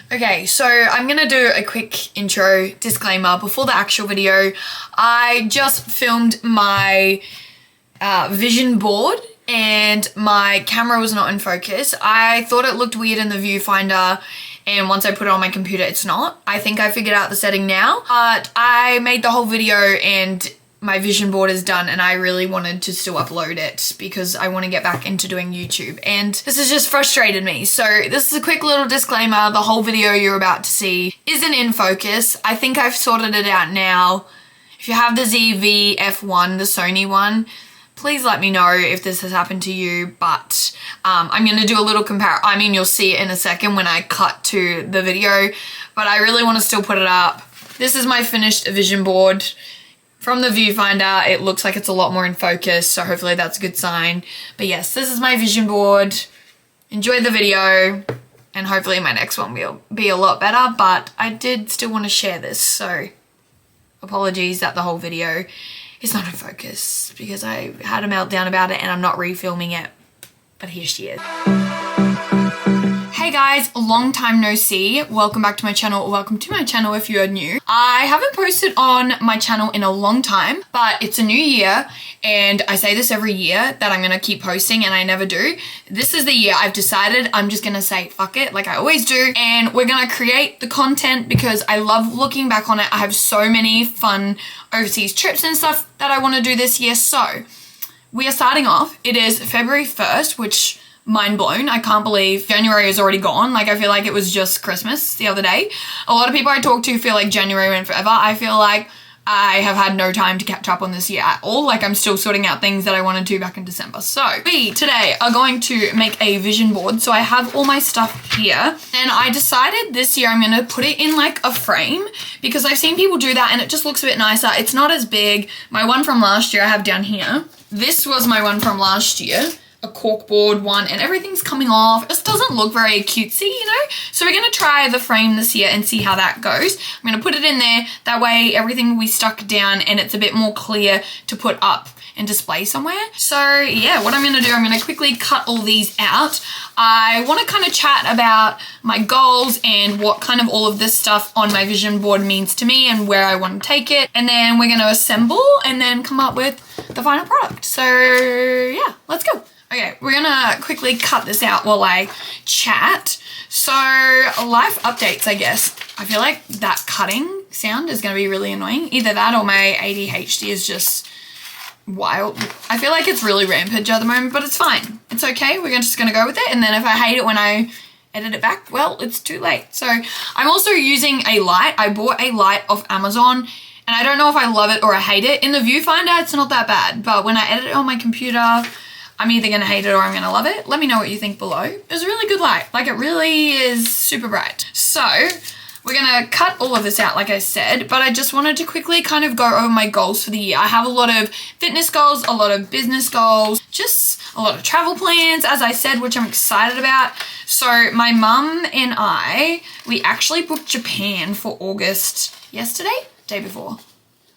Okay, so I'm gonna do a quick intro disclaimer before the actual video. I just filmed my vision board and my camera was not in focus. I thought it looked weird in the viewfinder, and once I put it on my computer, it's not. I think I figured out the setting now, but I made the whole video and my vision board is done, and I really wanted to still upload it because I want to get back into doing YouTube, and this has just frustrated me. So this is a quick little disclaimer. The whole video you're about to see isn't in focus. I think I've sorted it out now. If you have the ZV-F1, the Sony one, please let me know if this has happened to you, but I'm going to do a little you'll see it in a second when I cut to the video, but I really want to still put it up. This is my finished vision board. From the viewfinder, it looks like it's a lot more in focus, so hopefully that's a good sign. But yes, this is my vision board. Enjoy the video, and hopefully my next one will be a lot better, but I did still want to share this, so apologies that the whole video is not in focus because I had a meltdown about it and I'm not refilming it, but here she is. Hey guys, long time no see. Welcome back to my channel, or welcome to my channel if you are new. I haven't posted on my channel in a long time, but it's a new year and I say this every year that I'm gonna keep posting and I never do. This is the year I've decided I'm just gonna say fuck it like I always do, and we're gonna create the content because I love looking back on it. I have so many fun overseas trips and stuff that I want to do this year. So we are starting off. It is February 1st, which mind blown. I can't believe January is already gone. Like, I feel like it was just Christmas the other day. A lot of people I talk to feel like January went forever. I feel like I have had no time to catch up on this year at all. Like, I'm still sorting out things that I wanted to back in December. So we today are going to make a vision board. So I have all my stuff here, and I decided this year I'm going to put it in like a frame because I've seen people do that and it just looks a bit nicer. It's not as big. My one from last year I have down here. This was my one from last year. A corkboard one, and everything's coming off. It just doesn't look very cutesy, you know? So we're gonna try the frame this year and see how that goes. I'm gonna put it in there. That way everything will be stuck down and it's a bit more clear to put up and display somewhere. So yeah, what I'm gonna do, I'm gonna quickly cut all these out. I wanna kind of chat about my goals and what kind of all of this stuff on my vision board means to me and where I want to take it. And then we're gonna assemble and then come up with the final product. So yeah, let's go. Okay, we're gonna quickly cut this out while I chat. So, life updates, I guess. I feel like that cutting sound is gonna be really annoying. Either that or my ADHD is just wild. I feel like it's really rampant at the moment, but it's fine. It's okay, we're just gonna go with it. And then if I hate it when I edit it back, well, it's too late. So, I'm also using a light. I bought a light off Amazon, and I don't know if I love it or I hate it. In the viewfinder, it's not that bad, but when I edit it on my computer, I'm either going to hate it or I'm going to love it. Let me know what you think below. It's a really good light. Like, it really is super bright. So we're going to cut all of this out, like I said, but I just wanted to quickly kind of go over my goals for the year. I have a lot of fitness goals, a lot of business goals, just a lot of travel plans, as I said, which I'm excited about. So my mum and we actually booked Japan for August yesterday? Day before.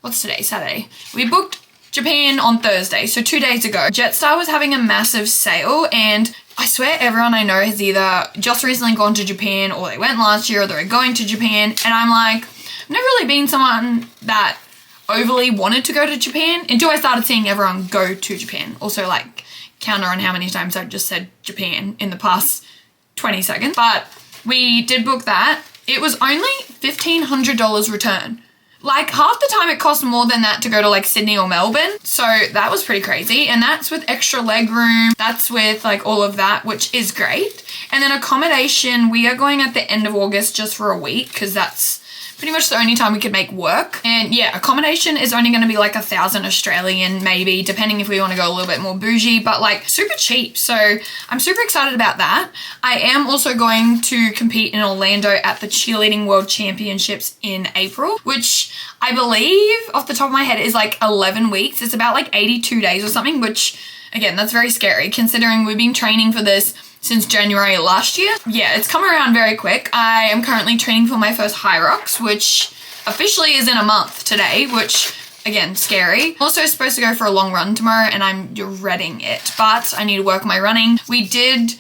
What's today? Saturday. We booked Japan on Thursday, so 2 days ago. Jetstar was having a massive sale, and I swear everyone I know has either just recently gone to Japan or they went last year or they're going to Japan, and I'm like, I've never really been someone that overly wanted to go to Japan until I started seeing everyone go to Japan. Also, like, counter on how many times I've just said Japan in the past 20 seconds. But we did book that. It was only $1,500 return. Like, half the time it cost more than that to go to like Sydney or Melbourne. So that was pretty crazy. And that's with extra leg room. That's with like all of that, which is great. And then accommodation, we are going at the end of August just for a week because that's pretty much the only time we could make work. And yeah, accommodation is only going to be like 1,000 Australian maybe, depending if we want to go a little bit more bougie, but like super cheap. So I'm super excited about that. I am also going to compete in Orlando at the Cheerleading World Championships in April, which I believe off the top of my head is like 11 weeks. It's about like 82 days or something, which again, that's very scary considering we've been training for this since January last year. Yeah, it's come around very quick. I am currently training for my first high rocks, which officially is in a month today, which again, scary. Also supposed to go for a long run tomorrow and I'm dreading it, but I need to work my running. We did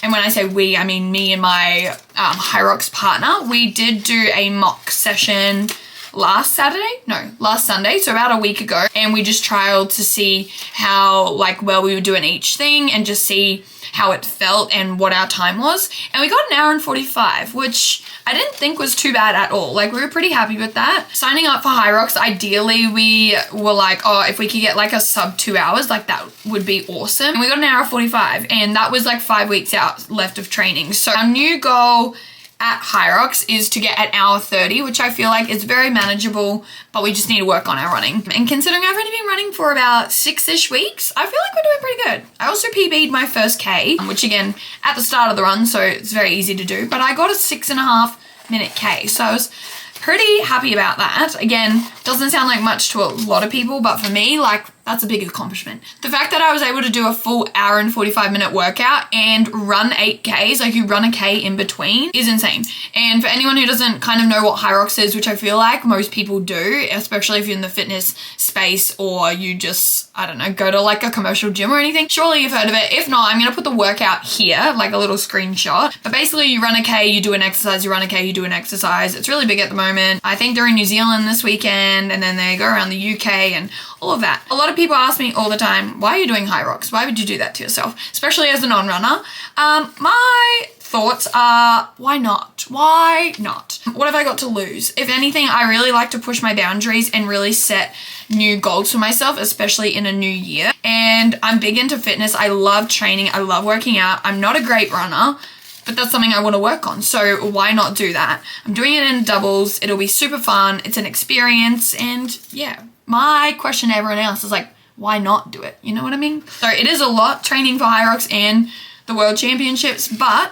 and when I say we, I mean me and my Hyrox partner, we did do a mock session last Sunday, so about a week ago, and we just trialed to see how like well we were doing each thing and just see how it felt and what our time was. And we got an hour and 45, which I didn't think was too bad at all. Like, we were pretty happy with that. Signing up for Hyrox, ideally we were like, oh, if we could get like a sub 2 hours, like that would be awesome. And we got an hour 45, and that was like 5 weeks out left of training. So our new goal at Hyrox is to get an hour 30, which I feel like is very manageable, but we just need to work on our running. And considering I've only been running for about 6-ish weeks, I feel like we're doing pretty good. I also PB'd my first K, which again, at the start of the run, so it's very easy to do, but I got a 6.5 minute K, so I was pretty happy about that. Again, doesn't sound like much to a lot of people, but for me, like, that's a big accomplishment. The fact that I was able to do a full hour and 45 minute workout and run 8Ks, like you run a K in between, is insane. And for anyone who doesn't kind of know what Hyrox is, which I feel like most people do, especially if you're in the fitness space or you just, I don't know, go to like a commercial gym or anything, surely you've heard of it. If not, I'm gonna put the workout here, like a little screenshot. But basically you run a K, you do an exercise, you run a K, you do an exercise. It's really big at the moment. I think they're in New Zealand this weekend, and then they go around the UK and all of that. A lot of people ask me all the time, why are you doing Hyrox? Why would you do that to yourself? Especially as a non-runner. My thoughts are, why not? Why not? What have I got to lose? If anything, I really like to push my boundaries and really set new goals for myself, especially in a new year. And I'm big into fitness. I love training. I love working out. I'm not a great runner, but that's something I want to work on. So why not do that? I'm doing it in doubles. It'll be super fun. It's an experience. And yeah, my question to everyone else is like, why not do it? You know what I mean? So it is a lot training for Hyrox and the World Championships, but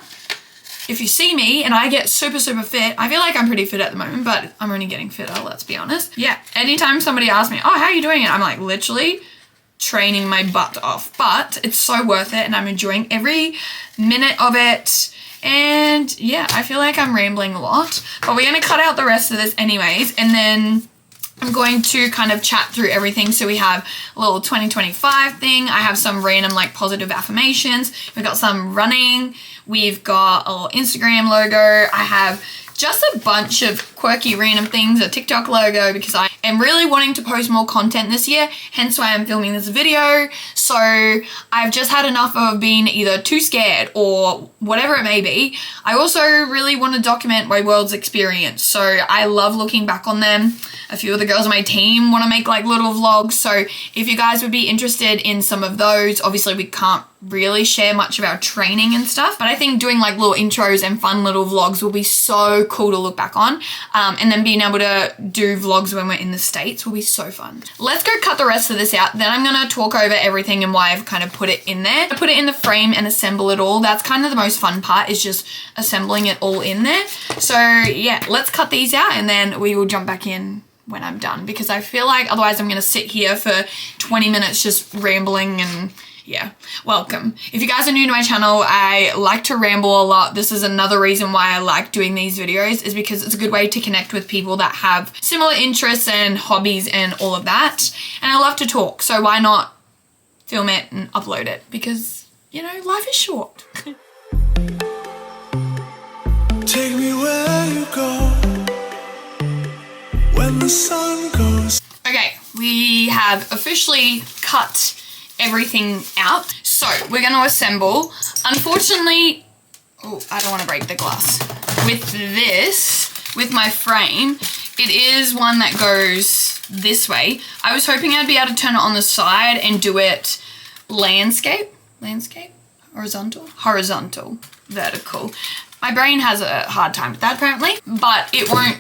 if you see me and I get super, super fit, I feel like I'm pretty fit at the moment, but I'm only getting fitter, let's be honest. Yeah, anytime somebody asks me, oh, how are you doing it? I'm like, literally training my butt off, but it's so worth it and I'm enjoying every minute of it. And yeah, I feel like I'm rambling a lot, but we're gonna cut out the rest of this anyways, and then I'm going to kind of chat through everything. So we have a little 2025 thing. I have some random like positive affirmations. We've got some running. We've got a little Instagram logo. I have just a bunch of quirky random things, a TikTok logo, because I am really wanting to post more content this year, hence why I'm filming this video. So I've just had enough of being either too scared or whatever it may be. I also really want to document my Worlds experience, so I love looking back on them. A few of the girls on my team want to make like little vlogs, so if you guys would be interested in some of those, obviously we can't really share much of our training and stuff, but I think doing like little intros and fun little vlogs will be so cool to look back on, and then being able to do vlogs when we're in the States will be so fun. Let's go cut the rest of this out, then I'm gonna talk over everything and why I've kind of put it in there. I put it in the frame and assemble it all. That's kind of the most fun part, is just assembling it all in there. So yeah, let's cut these out and then we will jump back in when I'm done, because I feel like otherwise I'm gonna sit here for 20 minutes just rambling. And yeah, welcome. If you guys are new to my channel, I like to ramble a lot. This is another reason why I like doing these videos, is because it's a good way to connect with people that have similar interests and hobbies and all of that. And I love to talk, so why not film it and upload it? Because, you know, life is short. Take me where you go when the sun goes. Okay, we have officially cut everything out. So we're going to assemble. Unfortunately, oh, I don't want to break the glass. With this, with my frame, it is one that goes this way. I was hoping I'd be able to turn it on the side and do it landscape, horizontal, vertical. My brain has a hard time with that apparently, but it won't,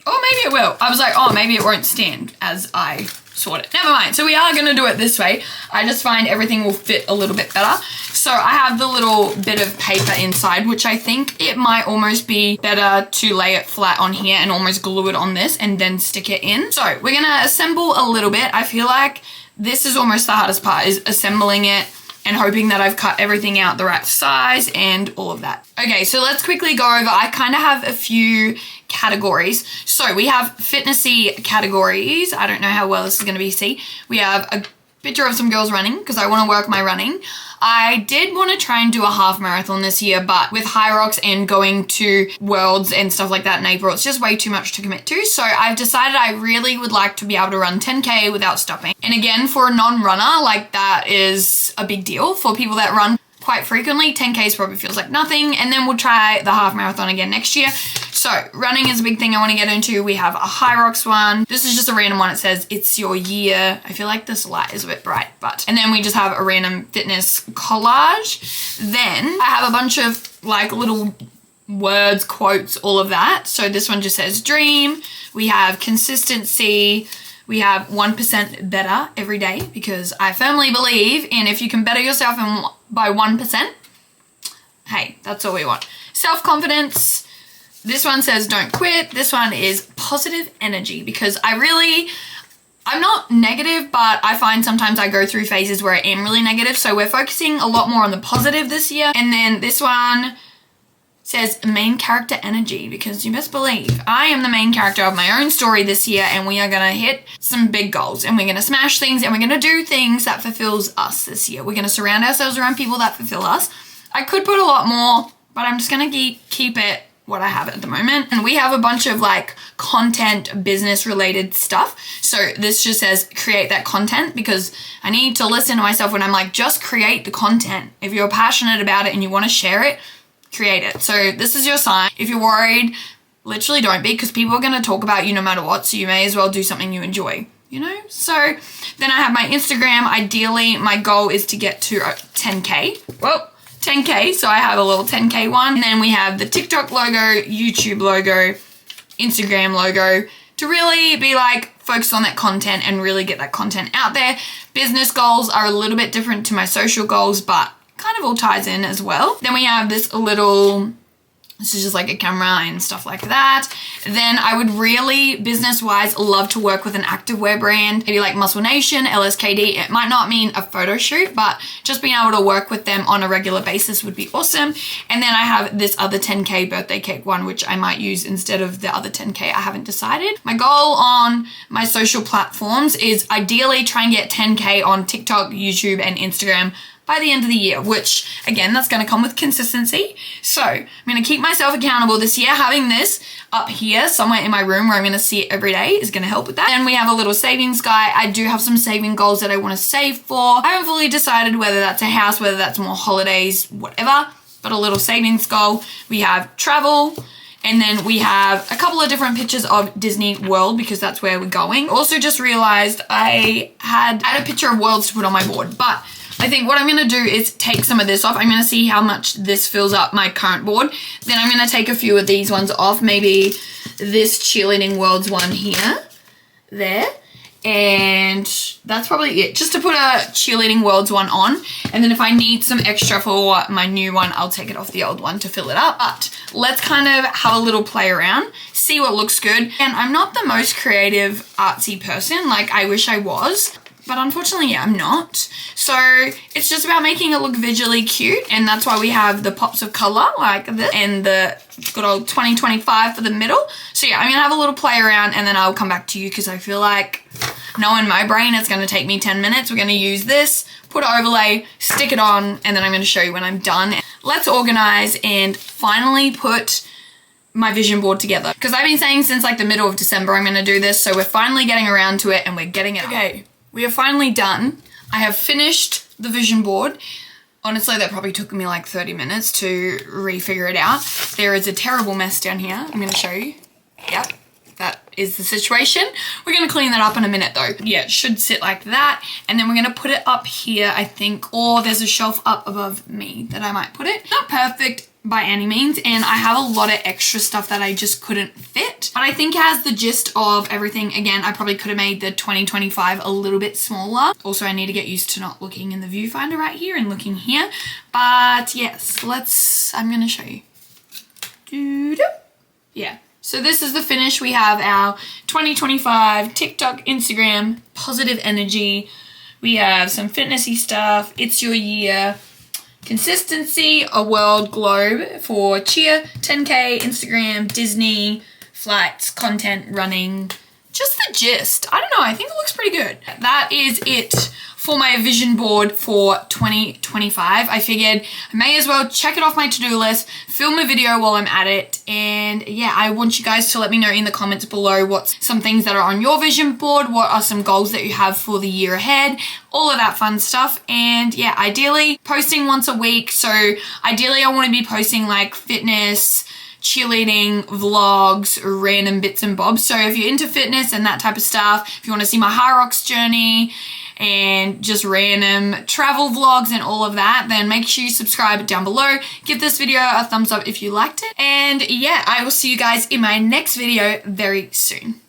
or maybe it will. I was like, oh, maybe it won't stand as I sort it. Never mind. So we are going to do it this way. I just find everything will fit a little bit better. So I have the little bit of paper inside, which I think it might almost be better to lay it flat on here and almost glue it on this and then stick it in. So we're going to assemble a little bit. I feel like this is almost the hardest part, is assembling it and hoping that I've cut everything out the right size and all of that. Okay, so let's quickly go over. I kind of have a few categories. So we have fitnessy categories. I don't know how well this is going to be seen. We have a picture of some girls running because I want to work my running. I did want to try and do a half marathon this year, but with High Rocks and going to Worlds and stuff like that in April, it's just way too much to commit to. So I've decided I really would like to be able to run 10K without stopping. And again, for a non-runner, like that is a big deal. For people that run quite frequently, 10Ks probably feels like nothing. And then we'll try the half marathon again next year. So running is a big thing I want to get into. We have a High Rocks one. This is just a random one. It says it's your year. I feel like this light is a bit bright, but. And then we just have a random fitness collage. Then I have a bunch of like little words, quotes, all of that. So this one just says dream. We have consistency. We have 1% better every day because I firmly believe in if you can better yourself by 1%, hey, that's all we want. Self-confidence. This one says don't quit. This one is positive energy because I'm not negative, but I find sometimes I go through phases where I am really negative. So we're focusing a lot more on the positive this year. And then this one says main character energy because you best believe I am the main character of my own story this year, and we are going to hit some big goals and we're going to smash things and we're going to do things that fulfills us this year. We're going to surround ourselves around people that fulfill us. I could put a lot more, but I'm just going to keep it what I have at the moment. And we have a bunch of like content business related stuff. So this just says create that content because I need to listen to myself when I'm like, just create the content. If you're passionate about it and you want to share it, create it. So this is your sign. If you're worried, literally don't be, because people are going to talk about you no matter what. So you may as well do something you enjoy, you know? So then I have my Instagram. Ideally, my goal is to get to 10K. Well, 10K. So I have a little 10K one. And then we have the TikTok logo, YouTube logo, Instagram logo to really be like focused on that content and really get that content out there. Business goals are a little bit different to my social goals, but kind of all ties in as well. Then we have this little, this is just like a camera and stuff like that. Then I would really, business-wise, love to work with an activewear brand, maybe like Muscle Nation, LSKD. It might not mean a photo shoot, but just being able to work with them on a regular basis would be awesome. And then I have this other 10K birthday cake one, which I might use instead of the other 10K. I haven't decided. My goal on my social platforms is ideally try and get 10K on TikTok, YouTube, and Instagram by the end of the year, which again, that's going to come with consistency. So I'm going to keep myself accountable this year. Having this up here somewhere in my room where I'm going to see it every day is going to help with that. Then we have a little savings guide. I do have some saving goals that I want to save for. I haven't fully decided whether that's a house, whether that's more holidays, whatever, but a little savings goal. We have travel. And then we have a couple of different pictures of Disney World because that's where we're going. Also just realized I had a picture of Worlds to put on my board, but I think what I'm going to do is take some of this off. I'm going to see how much this fills up my current board. Then I'm going to take a few of these ones off. Maybe this Cheerleading Worlds one here, there. And that's probably it. Just to put a Cheerleading Worlds one on. And then if I need some extra for my new one, I'll take it off the old one to fill it up. But let's kind of have a little play around, see what looks good. And I'm not the most creative, artsy person. Like I wish I was. But unfortunately, yeah, I'm not. So it's just about making it look visually cute. And that's why we have the pops of color like this and the good old 2025 for the middle. So yeah, I'm going to have a little play around and then I'll come back to you because I feel like knowing my brain, it's going to take me 10 minutes. We're going to use this, put an overlay, stick it on, and then I'm going to show you when I'm done. Let's organize and finally put my vision board together. Because I've been saying since like the middle of December I'm going to do this. So we're finally getting around to it and we're getting it. Okay. We are finally done. I have finished the vision board. Honestly, that probably took me like 30 minutes to refigure it out. There is a terrible mess down here. I'm going to show you. Yep, that is the situation. We're going to clean that up in a minute though. Yeah, it should sit like that. And then we're going to put it up here, I think. Or there's a shelf up above me that I might put it. Not perfect by any means, and I have a lot of extra stuff that I just couldn't fit, but I think it has the gist of everything. Again, I probably could have made the 2025 a little bit smaller. Also, I need to get used to not looking in the viewfinder right here and looking here, but yes, I'm gonna show you. Yeah, so this is the finish. We have our 2025 TikTok, Instagram, positive energy. We have some fitnessy stuff. It's your year. Consistency, a world globe for cheer, 10K, Instagram, Disney, flights, content, running, just the gist. I don't know, I think it looks pretty good. That is it for my vision board for 2025. I figured I may as well check it off my to-do list, film a video while I'm at it, and yeah, I want you guys to let me know in the comments below what's some things that are on your vision board, what are some goals that you have for the year ahead, all of that fun stuff. And yeah, ideally posting once a week. So ideally I want to be posting like fitness, cheerleading, vlogs, random bits and bobs. So if you're into fitness and that type of stuff, if you want to see my High Rocks journey and just random travel vlogs and all of that, then make sure you subscribe down below. Give this video a thumbs up if you liked it. And yeah, I will see you guys in my next video very soon.